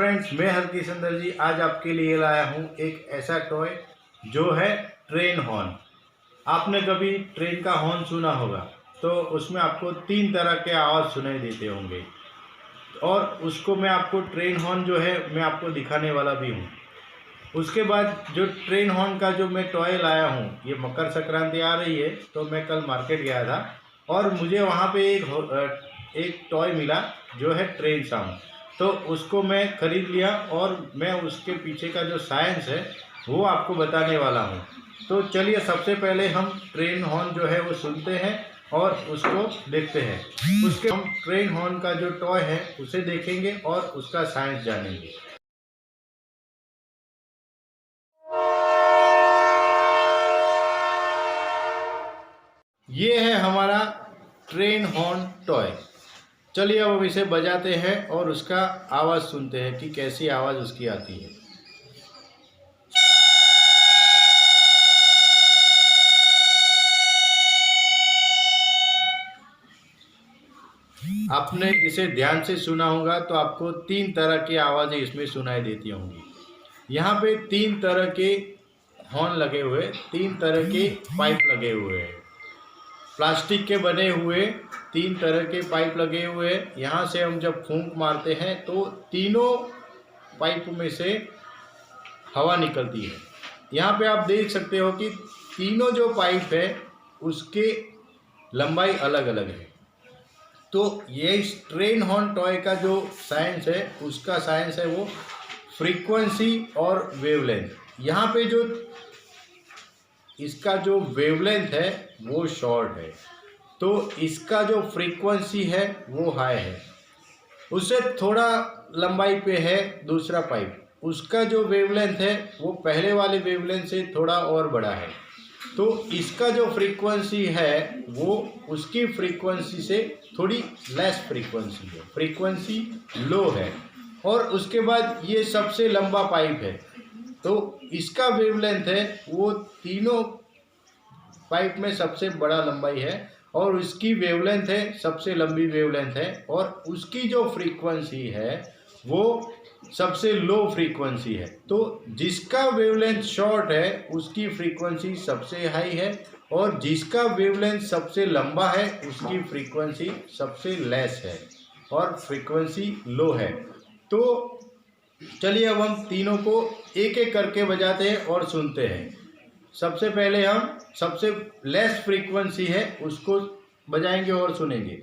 Friends, मैं हरकिशंदर जी आज आपके लिए लाया हूँ एक ऐसा टॉय जो है ट्रेन हॉर्न। आपने कभी ट्रेन का हॉर्न सुना होगा तो उसमें आपको 3 तरह के आवाज़ सुनाई देते होंगे और उसको मैं आपको ट्रेन हॉर्न जो है मैं आपको दिखाने वाला भी हूँ। उसके बाद जो ट्रेन हॉर्न का जो मैं टॉय लाया हूँ, ये मकर संक्रांति आ रही है तो मैं कल मार्केट गया था और मुझे वहाँ पे एक टॉय मिला जो है ट्रेन साउंड। तो उसको मैं ख़रीद लिया और मैं उसके पीछे का जो साइंस है वो आपको बताने वाला हूँ। तो चलिए सबसे पहले हम ट्रेन हॉर्न जो है वो सुनते हैं और उसको देखते हैं। उसके हम ट्रेन हॉर्न का जो टॉय है उसे देखेंगे और उसका साइंस जानेंगे। ये है हमारा ट्रेन हॉर्न टॉय। चलिए अब इसे बजाते हैं और उसका आवाज़ सुनते हैं कि कैसी आवाज़ उसकी आती है। आपने इसे ध्यान से सुना होगा तो आपको 3 तरह की आवाज़ें इसमें सुनाई देती होंगी। यहाँ पे 3 तरह के हॉर्न लगे हुए, 3 तरह के पाइप लगे हुए हैं। प्लास्टिक के बने हुए 3 तरह के पाइप लगे हुए हैं। यहाँ से हम जब फूंक मारते हैं तो तीनों पाइप में से हवा निकलती है। यहाँ पे आप देख सकते हो कि तीनों जो पाइप है उसके लंबाई अलग अलग है। तो ये ट्रेन हॉर्न टॉय का जो साइंस है उसका साइंस है वो फ्रीक्वेंसी और वेवलेंथ। यहाँ पे जो इसका जो वेवलेंथ है वो शॉर्ट है, तो इसका जो फ्रीक्वेंसी है वो हाई है। उससे थोड़ा लंबाई पे है दूसरा पाइप, उसका जो वेवलेंथ है वो पहले वाले वेवलेंथ से थोड़ा और बड़ा है। तो इसका जो फ्रीक्वेंसी है वो उसकी फ्रीक्वेंसी से थोड़ी लेस फ्रीक्वेंसी है, फ्रीक्वेंसी लो है। और उसके बाद ये सबसे लंबा पाइप है, तो इसका वेवलेंथ है वो तीनों पाइप में सबसे बड़ा लंबाई है और उसकी वेवलेंथ है सबसे लंबी वेवलेंथ है। और उसकी जो फ्रीक्वेंसी है वो सबसे लो फ्रीक्वेंसी है। तो जिसका वेवलेंथ शॉर्ट है उसकी फ्रीक्वेंसी सबसे हाई है और जिसका वेवलेंथ सबसे लंबा है उसकी फ्रीक्वेंसी सबसे लेस है और फ्रीक्वेंसी लो है। तो चलिए अब हम तीनों को एक एक करके बजाते हैं और सुनते हैं। सबसे पहले हम सबसे लेस फ्रीक्वेंसी है उसको बजाएंगे और सुनेंगे।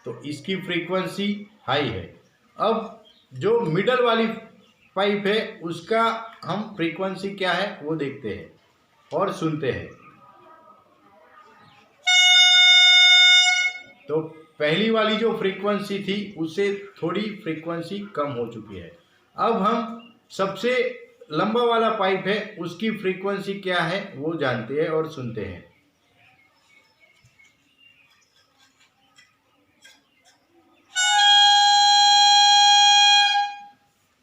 तो इसकी फ्रीक्वेंसी हाई है। अब जो मिडल वाली पाइप है उसका हम फ्रीक्वेंसी क्या है वो देखते हैं और सुनते हैं। तो पहली वाली जो फ्रीक्वेंसी थी उससे थोड़ी फ्रीक्वेंसी कम हो चुकी है। अब हम सबसे लंबा वाला पाइप है उसकी फ्रीक्वेंसी क्या है वो जानते हैं और सुनते हैं।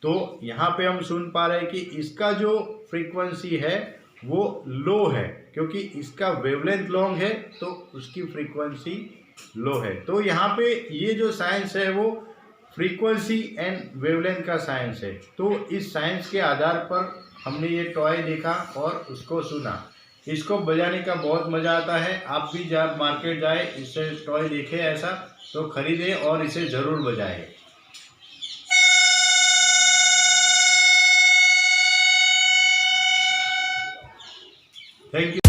तो यहाँ पे हम सुन पा रहे हैं कि इसका जो फ्रीक्वेंसी है वो लो है, क्योंकि इसका वेवलेंथ लॉन्ग है तो उसकी फ्रीक्वेंसी लो है। तो यहाँ पे ये जो साइंस है वो फ्रीक्वेंसी एंड वेवलेंथ का साइंस है। तो इस साइंस के आधार पर हमने ये टॉय देखा और उसको सुना। इसको बजाने का बहुत मज़ा आता है। आप भी जब मार्केट जाए इससे टॉय देखें ऐसा तो ख़रीदें और इसे ज़रूर बजाएं। Thank you.